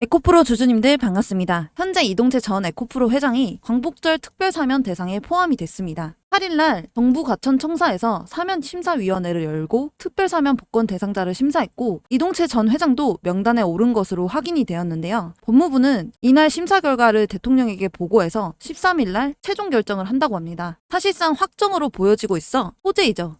에코프로 주주님들 반갑습니다. 현재 이동채 전 에코프로 회장이 광복절 특별사면 대상에 포함이 됐습니다. 8일날 정부 과천청사에서 사면심사위원회를 열고 특별사면 복권 대상자를 심사했고 이동채 전 회장도 명단에 오른 것으로 확인이 되었는데요. 법무부는 이날 심사 결과를 대통령에게 보고해서 13일날 최종 결정을 한다고 합니다. 사실상 확정으로 보여지고 있어 호재이죠.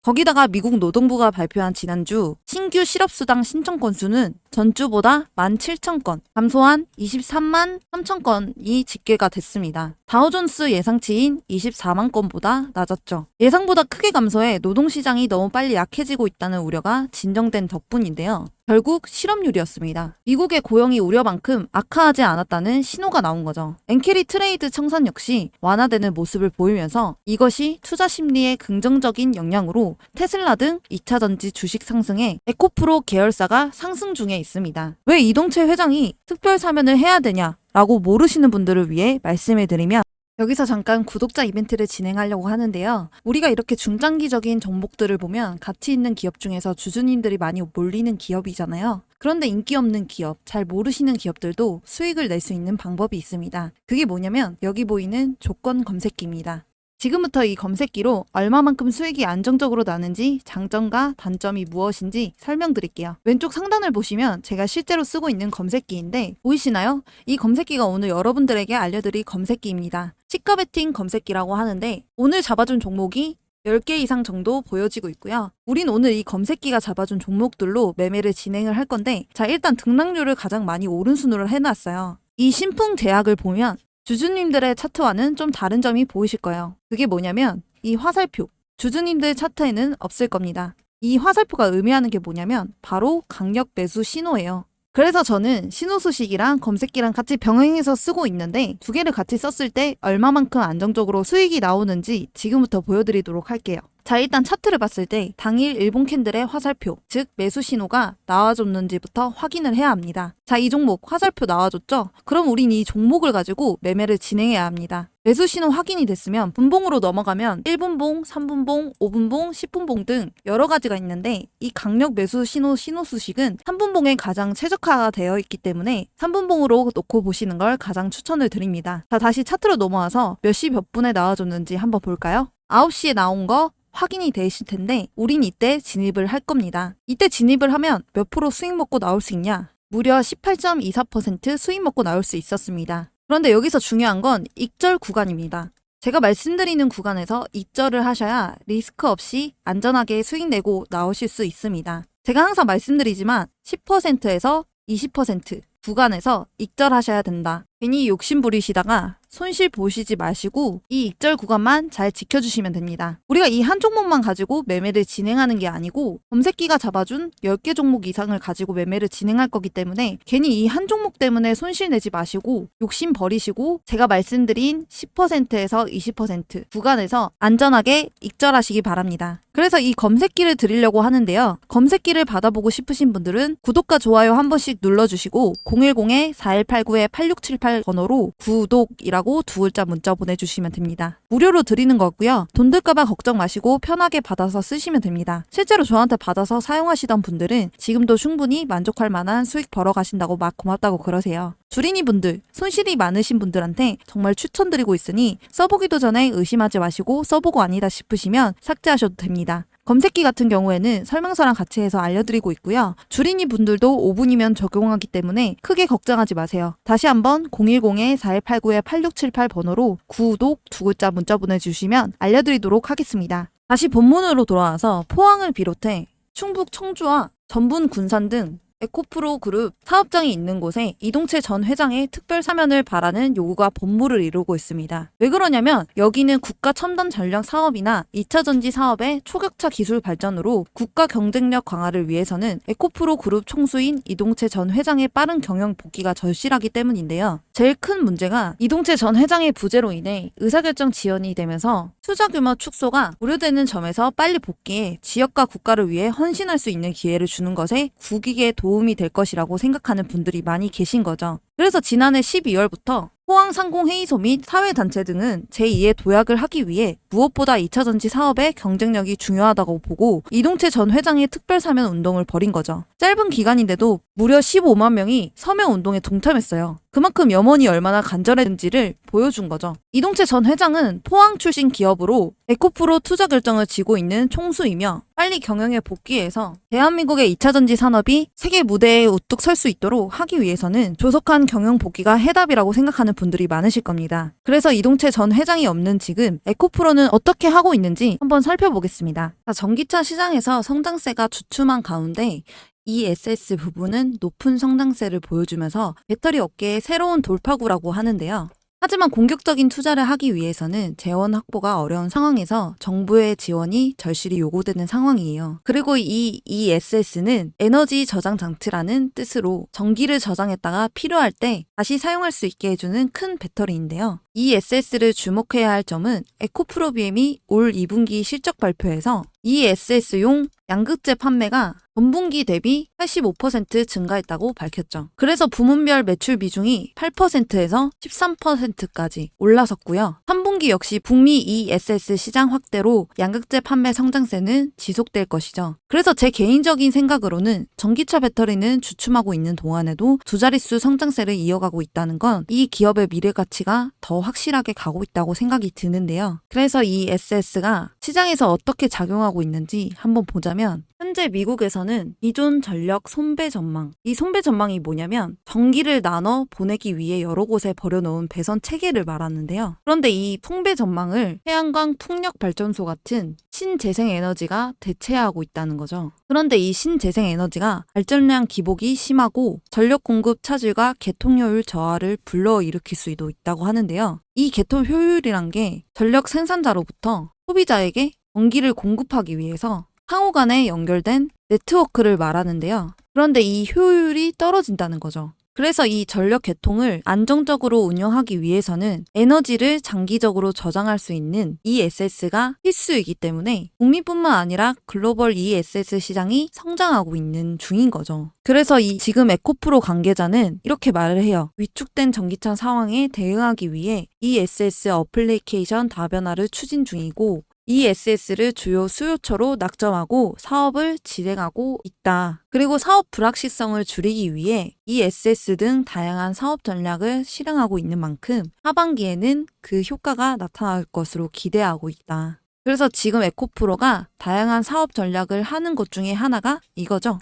거기다가 미국 노동부가 발표한 지난주 신규 실업수당 신청 건수는 전주보다 17,000건, 감소한 23만 3천 건이 집계가 됐습니다. 다우존스 예상치인 24만 건보다 낮았죠. 예상보다 크게 감소해 노동시장이 너무 빨리 약해지고 있다는 우려가 진정된 덕분인데요. 결국 실업률이었습니다. 미국의 고용이 우려만큼 악화하지 않았다는 신호가 나온 거죠. 엔캐리 트레이드 청산 역시 완화되는 모습을 보이면서 이것이 투자 심리에 긍정적인 영향으로 테슬라 등 2차전지 주식 상승에 에코프로 계열사가 상승 중에 있습니다. 왜 이동채 회장이 특별 사면을 해야 되냐라고 모르시는 분들을 위해 말씀을 드리면 여기서 잠깐 구독자 이벤트를 진행하려고 하는데요. 우리가 이렇게 중장기적인 종목들을 보면 가치 있는 기업 중에서 주주님들이 많이 몰리는 기업이잖아요. 그런데 인기 없는 기업, 잘 모르시는 기업들도 수익을 낼 수 있는 방법이 있습니다. 그게 뭐냐면 여기 보이는 조건 검색기입니다. 지금부터 이 검색기로 얼마만큼 수익이 안정적으로 나는지 장점과 단점이 무엇인지 설명드릴게요. 왼쪽 상단을 보시면 제가 실제로 쓰고 있는 검색기인데 보이시나요? 이 검색기가 오늘 여러분들에게 알려드릴 검색기입니다. 시가 베팅 검색기라고 하는데 오늘 잡아준 종목이 10개 이상 정도 보여지고 있고요. 우린 오늘 이 검색기가 잡아준 종목들로 매매를 진행을 할 건데 자 일단 등락률을 가장 많이 오른 순으로 해놨어요. 이 신풍 제약을 보면 주주님들의 차트와는 좀 다른 점이 보이실 거예요. 그게 뭐냐면 이 화살표, 주주님들 차트에는 없을 겁니다. 이 화살표가 의미하는 게 뭐냐면 바로 강력 매수 신호예요. 그래서 저는 신호수식이랑 검색기랑 같이 병행해서 쓰고 있는데 두 개를 같이 썼을 때 얼마만큼 안정적으로 수익이 나오는지 지금부터 보여드리도록 할게요. 자 일단 차트를 봤을 때 당일 일본 캔들의 화살표, 즉 매수 신호가 나와줬는지부터 확인을 해야 합니다. 자 이 종목 화살표 나와줬죠? 그럼 우린 이 종목을 가지고 매매를 진행해야 합니다. 매수 신호 확인이 됐으면 분봉으로 넘어가면 1분봉, 3분봉, 5분봉, 10분봉 등 여러 가지가 있는데 이 강력 매수 신호 수식은 3분봉에 가장 최적화가 되어 있기 때문에 3분봉으로 놓고 보시는 걸 가장 추천을 드립니다. 자 다시 차트로 넘어와서 몇 시 몇 분에 나와줬는지 한번 볼까요? 9시에 나온 거 확인이 되실 텐데 우린 이때 진입을 할 겁니다. 이때 진입을 하면 몇 프로 수익 먹고 나올 수 있냐? 무려 18.24% 수익 먹고 나올 수 있었습니다. 그런데 여기서 중요한 건 익절 구간입니다. 제가 말씀드리는 구간에서 익절을 하셔야 리스크 없이 안전하게 수익 내고 나오실 수 있습니다. 제가 항상 말씀드리지만 10%에서 20% 구간에서 익절하셔야 된다. 괜히 욕심 부리시다가 손실 보시지 마시고 이 익절 구간만 잘 지켜주시면 됩니다. 우리가 이 한 종목만 가지고 매매를 진행하는 게 아니고 검색기가 잡아준 10개 종목 이상을 가지고 매매를 진행할 거기 때문에 괜히 이 한 종목 때문에 손실 내지 마시고 욕심 버리시고 제가 말씀드린 10%에서 20% 구간에서 안전하게 익절하시기 바랍니다. 그래서 이 검색기를 드리려고 하는데요. 검색기를 받아보고 싶으신 분들은 구독과 좋아요 한 번씩 눌러주시고 010-4189-8678 번호로 구독이라고 두 글자 문자 보내주시면 됩니다. 무료로 드리는 거고요. 돈 들까봐 걱정 마시고 편하게 받아서 쓰시면 됩니다. 실제로 저한테 받아서 사용하시던 분들은 지금도 충분히 만족할 만한 수익 벌어가신다고 막 고맙다고 그러세요. 주린이 분들, 손실이 많으신 분들한테 정말 추천드리고 있으니 써보기도 전에 의심하지 마시고 써보고 아니다 싶으시면 삭제하셔도 됩니다. 검색기 같은 경우에는 설명서랑 같이 해서 알려드리고 있고요. 주린이 분들도 5분이면 적용하기 때문에 크게 걱정하지 마세요. 다시 한번 010-4189-8678 번호로 구독 두 글자 문자 보내주시면 알려드리도록 하겠습니다. 다시 본문으로 돌아와서 포항을 비롯해 충북 청주와 전분 군산 등 에코프로 그룹 사업장이 있는 곳에 이동채 전 회장의 특별 사면을 바라는 요구가 본무를 이루고 있습니다. 왜 그러냐면 여기는 국가 첨단 전략 사업이나 2차 전지 사업의 초격차 기술 발전으로 국가 경쟁력 강화를 위해서는 에코프로 그룹 총수인 이동채 전 회장의 빠른 경영 복귀가 절실하기 때문인데요. 제일 큰 문제가 이동채 전 회장의 부재로 인해 의사결정 지연이 되면서 투자 규모 축소가 우려되는 점에서 빨리 복귀해 지역과 국가를 위해 헌신할 수 있는 기회를 주는 것에 국익에 도움이 될 것이라고 생각하는 분들이 많이 계신 거죠. 그래서 지난해 12월부터 포항상공회의소 및 사회단체 등은 제2의 도약을 하기 위해 무엇보다 2차전지 사업의 경쟁력이 중요하다고 보고 이동채 전 회장의 특별사면 운동을 벌인 거죠. 짧은 기간인데도 무려 15만 명이 서면 운동에 동참했어요. 그만큼 염원이 얼마나 간절했는지를 보여준 거죠. 이동채 전 회장은 포항 출신 기업으로 에코프로 투자 결정을 쥐고 있는 총수이며 빨리 경영에 복귀해서 대한민국의 2차전지 산업이 세계 무대에 우뚝 설 수 있도록 하기 위해서는 조속한 경영 복귀가 해답이라고 생각하는 분들이 많으실 겁니다. 그래서 이동채 전 회장이 없는 지금 에코프로는 어떻게 하고 있는지 한번 살펴보겠습니다. 전기차 시장에서 성장세가 주춤한 가운데 ESS 부분은 높은 성장세를 보여주면서 배터리 업계의 새로운 돌파구라고 하는데요. 하지만 공격적인 투자를 하기 위해서는 재원 확보가 어려운 상황에서 정부의 지원이 절실히 요구되는 상황이에요. 그리고 이 ESS는 에너지 저장 장치라는 뜻으로 전기를 저장했다가 필요할 때 다시 사용할 수 있게 해주는 큰 배터리인데요. ESS를 주목해야 할 점은 에코프로비엠이 올 2분기 실적 발표에서 ESS용 양극재 판매가 전분기 대비 85% 증가했다고 밝혔죠. 그래서 부문별 매출 비중이 8%에서 13%까지 올라섰고요. 3분기 역시 북미 ESS 시장 확대로 양극재 판매 성장세는 지속될 것이죠. 그래서 제 개인적인 생각으로는 전기차 배터리는 주춤하고 있는 동안에도 두 자릿수 성장세를 이어가고 있다는 건 이 기업의 미래 가치가 더 확실하게 가고 있다고 생각이 드는데요. 그래서 이 ESS가 시장에서 어떻게 작용하고 있는지 한번 보자면 현재 미국에서는 기존 전력 손배 전망, 이 손배 전망이 뭐냐면 전기를 나눠 보내기 위해 여러 곳에 버려놓은 배선 체계를 말하는데요. 그런데 이 손배 전망을 태양광 풍력 발전소 같은 신재생 에너지가 대체하고 있다는 거죠. 그런데 이 신재생 에너지가 발전량 기복이 심하고 전력 공급 차질과 개통 효율 저하를 불러일으킬 수도 있다고 하는데요. 이 개통 효율이란 게 전력 생산자로부터 소비자에게 전기를 공급하기 위해서 상호 간에 연결된 네트워크를 말하는데요. 그런데 이 효율이 떨어진다는 거죠. 그래서 이 전력 개통을 안정적으로 운영하기 위해서는 에너지를 장기적으로 저장할 수 있는 ESS가 필수이기 때문에 국민뿐만 아니라 글로벌 ESS 시장이 성장하고 있는 중인 거죠. 그래서 이 지금 에코프로 관계자는 이렇게 말을 해요. 위축된 전기차 상황에 대응하기 위해 ESS 어플리케이션 다변화를 추진 중이고 ESS를 주요 수요처로 낙점하고 사업을 진행하고 있다. 그리고 사업 불확실성을 줄이기 위해 ESS 등 다양한 사업 전략을 실행하고 있는 만큼 하반기에는 그 효과가 나타날 것으로 기대하고 있다. 그래서 지금 에코프로가 다양한 사업 전략을 하는 것 중에 하나가 이거죠.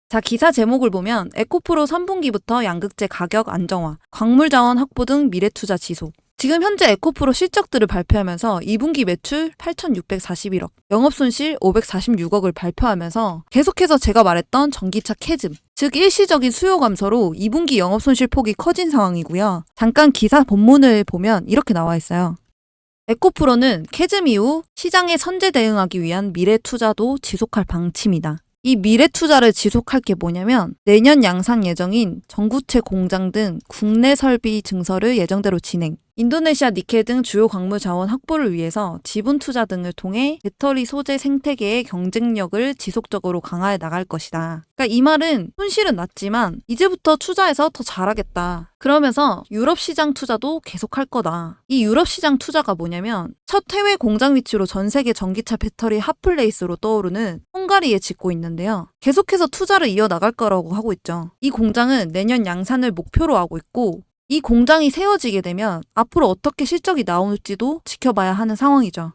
자, 기사 제목을 보면 에코프로 3분기부터 양극재 가격 안정화, 광물자원 확보 등 미래투자 지속. 지금 현재 에코프로 실적들을 발표하면서 2분기 매출 8,641억, 영업손실 546억을 발표하면서 계속해서 제가 말했던 전기차 캐즘, 즉 일시적인 수요 감소로 2분기 영업손실 폭이 커진 상황이고요. 잠깐 기사 본문을 보면 이렇게 나와 있어요. 에코프로는 캐즘 이후 시장에 선제 대응하기 위한 미래 투자도 지속할 방침이다. 이 미래 투자를 지속할 게 뭐냐면 내년 양산 예정인 전구체 공장 등 국내 설비 증설을 예정대로 진행, 인도네시아 니켈 등 주요 광물 자원 확보를 위해서 지분 투자 등을 통해 배터리 소재 생태계의 경쟁력을 지속적으로 강화해 나갈 것이다. 그러니까 이 말은 손실은 났지만 이제부터 투자해서 더 잘하겠다. 그러면서 유럽 시장 투자도 계속할 거다. 이 유럽 시장 투자가 뭐냐면 첫 해외 공장 위치로 전 세계 전기차 배터리 핫플레이스로 떠오르는 헝가리에 짓고 있는데요. 계속해서 투자를 이어나갈 거라고 하고 있죠. 이 공장은 내년 양산을 목표로 하고 있고 이 공장이 세워지게 되면 앞으로 어떻게 실적이 나올지도 지켜봐야 하는 상황이죠.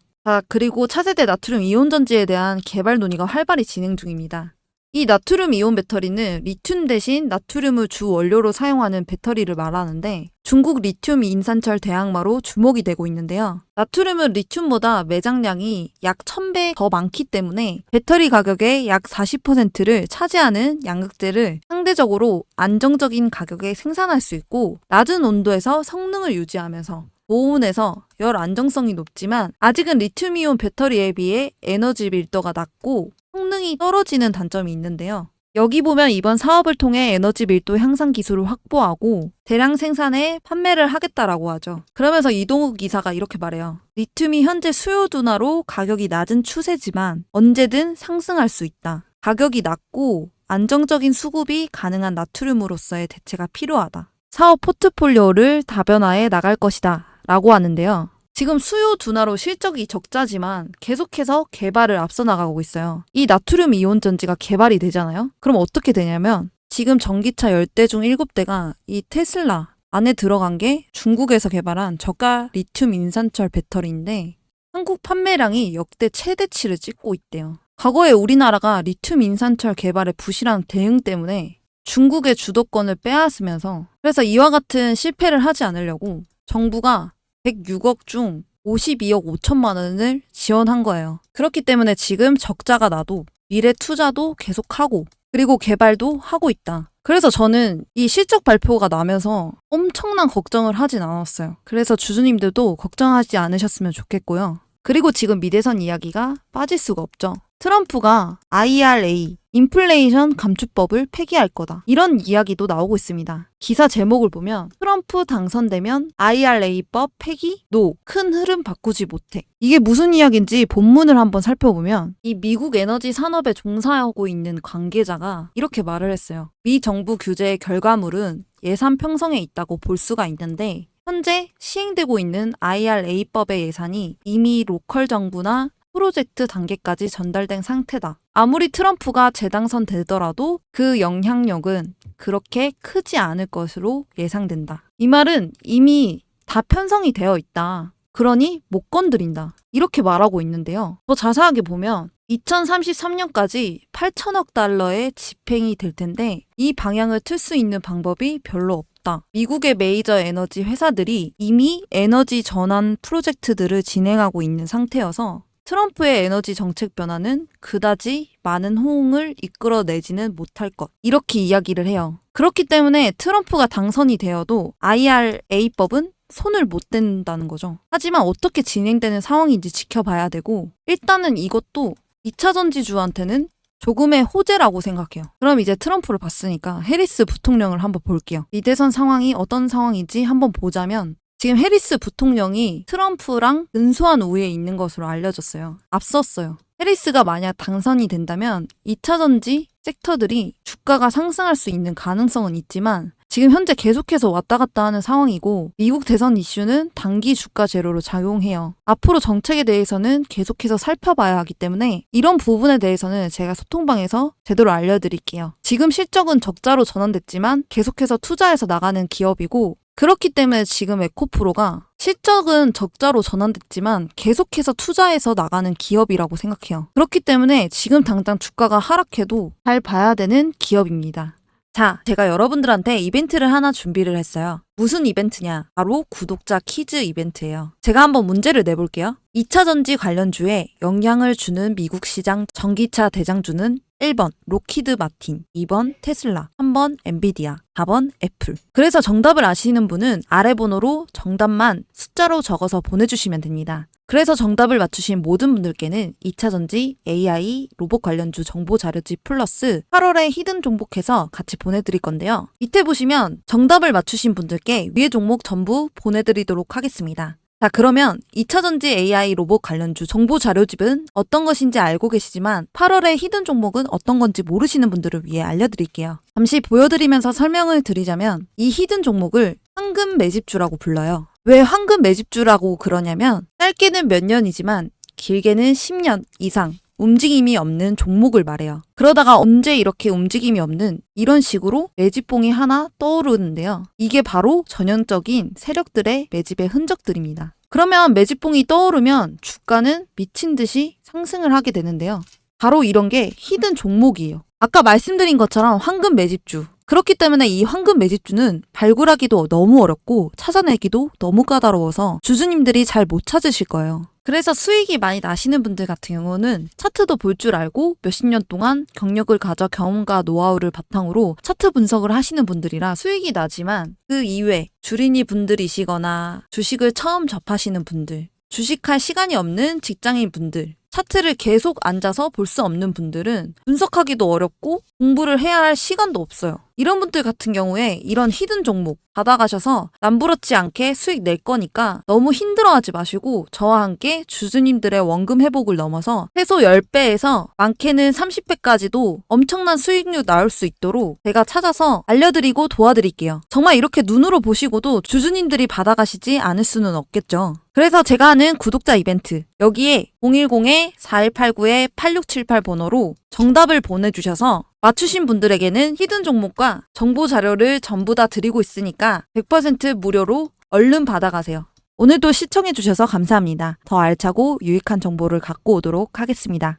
그리고 차세대 나트륨 이온 전지에 대한 개발 논의가 활발히 진행 중입니다. 이 나트륨 이온 배터리는 리튬 대신 나트륨을 주 원료로 사용하는 배터리를 말하는데 중국 리튬 인산철 대항마로 주목이 되고 있는데요. 나트륨은 리튬보다 매장량이 약 1000배 더 많기 때문에 배터리 가격의 약 40%를 차지하는 양극재를 상대적으로 안정적인 가격에 생산할 수 있고 낮은 온도에서 성능을 유지하면서 고온에서 열 안정성이 높지만 아직은 리튬이온 배터리에 비해 에너지 밀도가 낮고 성능이 떨어지는 단점이 있는데요. 여기 보면 이번 사업을 통해 에너지 밀도 향상 기술을 확보하고 대량 생산에 판매를 하겠다라고 하죠. 그러면서 이동욱 이사가 이렇게 말해요. 리튬이 현재 수요 둔화로 가격이 낮은 추세지만 언제든 상승할 수 있다. 가격이 낮고 안정적인 수급이 가능한 나트륨으로서의 대체가 필요하다. 사업 포트폴리오를 다변화해 나갈 것이다 라고 하는데요. 지금 수요 둔화로 실적이 적자지만 계속해서 개발을 앞서 나가고 있어요. 이 나트륨 이온 전지가 개발이 되잖아요. 그럼 어떻게 되냐면 지금 전기차 10대 중 7대가 이 테슬라 안에 들어간 게 중국에서 개발한 저가 리튬 인산철 배터리인데 한국 판매량이 역대 최대치를 찍고 있대요. 과거에 우리나라가 리튬 인산철 개발의 부실한 대응 때문에 중국의 주도권을 빼앗으면서 그래서 이와 같은 실패를 하지 않으려고 정부가 106억 중 52억 5천만 원을 지원한 거예요. 그렇기 때문에 지금 적자가 나도 미래 투자도 계속하고 그리고 개발도 하고 있다. 그래서 저는 이 실적 발표가 나면서 엄청난 걱정을 하진 않았어요. 그래서 주주님들도 걱정하지 않으셨으면 좋겠고요. 그리고 지금 미대선 이야기가 빠질 수가 없죠. 트럼프가 IRA, 인플레이션 감축법을 폐기할 거다. 이런 이야기도 나오고 있습니다. 기사 제목을 보면 트럼프 당선되면 IRA법 폐기? 노. 큰 흐름 바꾸지 못해. 이게 무슨 이야기인지 본문을 한번 살펴보면 이 미국 에너지 산업에 종사하고 있는 관계자가 이렇게 말을 했어요. 미 정부 규제의 결과물은 예산 편성에 있다고 볼 수가 있는데 현재 시행되고 있는 IRA법의 예산이 이미 로컬 정부나 프로젝트 단계까지 전달된 상태다. 아무리 트럼프가 재당선되더라도 그 영향력은 그렇게 크지 않을 것으로 예상된다. 이 말은 이미 다 편성이 되어 있다. 그러니 못 건드린다. 이렇게 말하고 있는데요. 더 자세하게 보면 2033년까지 8천억 달러의 집행이 될 텐데 이 방향을 틀 수 있는 방법이 별로 없다. 미국의 메이저 에너지 회사들이 이미 에너지 전환 프로젝트들을 진행하고 있는 상태여서 트럼프의 에너지 정책 변화는 그다지 많은 호응을 이끌어내지는 못할 것. 이렇게 이야기를 해요. 그렇기 때문에 트럼프가 당선이 되어도 IRA법은 손을 못 댄다는 거죠. 하지만 어떻게 진행되는 상황인지 지켜봐야 되고 일단은 이것도 2차 전지주한테는 조금의 호재라고 생각해요. 그럼 이제 트럼프를 봤으니까 해리스 부통령을 한번 볼게요. 미대선 상황이 어떤 상황인지 한번 보자면 지금 해리스 부통령이 트럼프랑 근소한 우위에 있는 것으로 알려졌어요. 앞섰어요. 해리스가 만약 당선이 된다면 2차 전지 섹터들이 주가가 상승할 수 있는 가능성은 있지만 지금 현재 계속해서 왔다 갔다 하는 상황이고 미국 대선 이슈는 단기 주가 제로로 작용해요. 앞으로 정책에 대해서는 계속해서 살펴봐야 하기 때문에 이런 부분에 대해서는 제가 소통방에서 제대로 알려드릴게요. 지금 실적은 적자로 전환됐지만 계속해서 투자해서 나가는 기업이고 그렇기 때문에 지금 에코프로가 실적은 적자로 전환됐지만 계속해서 투자해서 나가는 기업이라고 생각해요. 그렇기 때문에 지금 당장 주가가 하락해도 잘 봐야 되는 기업입니다. 자, 제가 여러분들한테 이벤트를 하나 준비를 했어요. 무슨 이벤트냐? 바로 구독자 퀴즈 이벤트예요. 제가 한번 문제를 내볼게요. 2차 전지 관련주에 영향을 주는 미국 시장 전기차 대장주는 1번 록히드 마틴, 2번 테슬라, 3번 엔비디아, 4번 애플. 그래서 정답을 아시는 분은 아래 번호로 정답만 숫자로 적어서 보내주시면 됩니다. 그래서 정답을 맞추신 모든 분들께는 2차 전지, AI, 로봇 관련주 정보 자료집 플러스 8월에 히든 종목해서 같이 보내드릴 건데요. 밑에 보시면 정답을 맞추신 분들께 위의 종목 전부 보내드리도록 하겠습니다. 자, 그러면 2차 전지 AI 로봇 관련주 정보 자료집은 어떤 것인지 알고 계시지만 8월에 히든 종목은 어떤 건지 모르시는 분들을 위해 알려드릴게요. 잠시 보여드리면서 설명을 드리자면 이 히든 종목을 황금 매집주라고 불러요. 왜 황금 매집주라고 그러냐면 짧게는 몇 년이지만 길게는 10년 이상 움직임이 없는 종목을 말해요. 그러다가 언제 이렇게 움직임이 없는 이런 식으로 매집봉이 하나 떠오르는데요. 이게 바로 전형적인 세력들의 매집의 흔적들입니다. 그러면 매집봉이 떠오르면 주가는 미친 듯이 상승을 하게 되는데요. 바로 이런 게 히든 종목이에요. 아까 말씀드린 것처럼 황금 매집주. 그렇기 때문에 이 황금 매집주는 발굴하기도 너무 어렵고 찾아내기도 너무 까다로워서 주주님들이 잘 못 찾으실 거예요. 그래서 수익이 많이 나시는 분들 같은 경우는 차트도 볼 줄 알고 몇십 년 동안 경력을 가져 경험과 노하우를 바탕으로 차트 분석을 하시는 분들이라 수익이 나지만 그 이외 주린이 분들이시거나 주식을 처음 접하시는 분들, 주식할 시간이 없는 직장인 분들, 차트를 계속 앉아서 볼 수 없는 분들은 분석하기도 어렵고 공부를 해야 할 시간도 없어요. 이런 분들 같은 경우에 이런 히든 종목 받아가셔서 남부럽지 않게 수익 낼 거니까 너무 힘들어하지 마시고 저와 함께 주주님들의 원금 회복을 넘어서 최소 10배에서 많게는 30배까지도 엄청난 수익률 나올 수 있도록 제가 찾아서 알려드리고 도와드릴게요. 정말 이렇게 눈으로 보시고도 주주님들이 받아가시지 않을 수는 없겠죠. 그래서 제가 하는 구독자 이벤트 여기에 010-4189-8678 번호로 정답을 보내주셔서 맞추신 분들에게는 히든 종목과 정보 자료를 전부 다 드리고 있으니까 100% 무료로 얼른 받아가세요. 오늘도 시청해주셔서 감사합니다. 더 알차고 유익한 정보를 갖고 오도록 하겠습니다.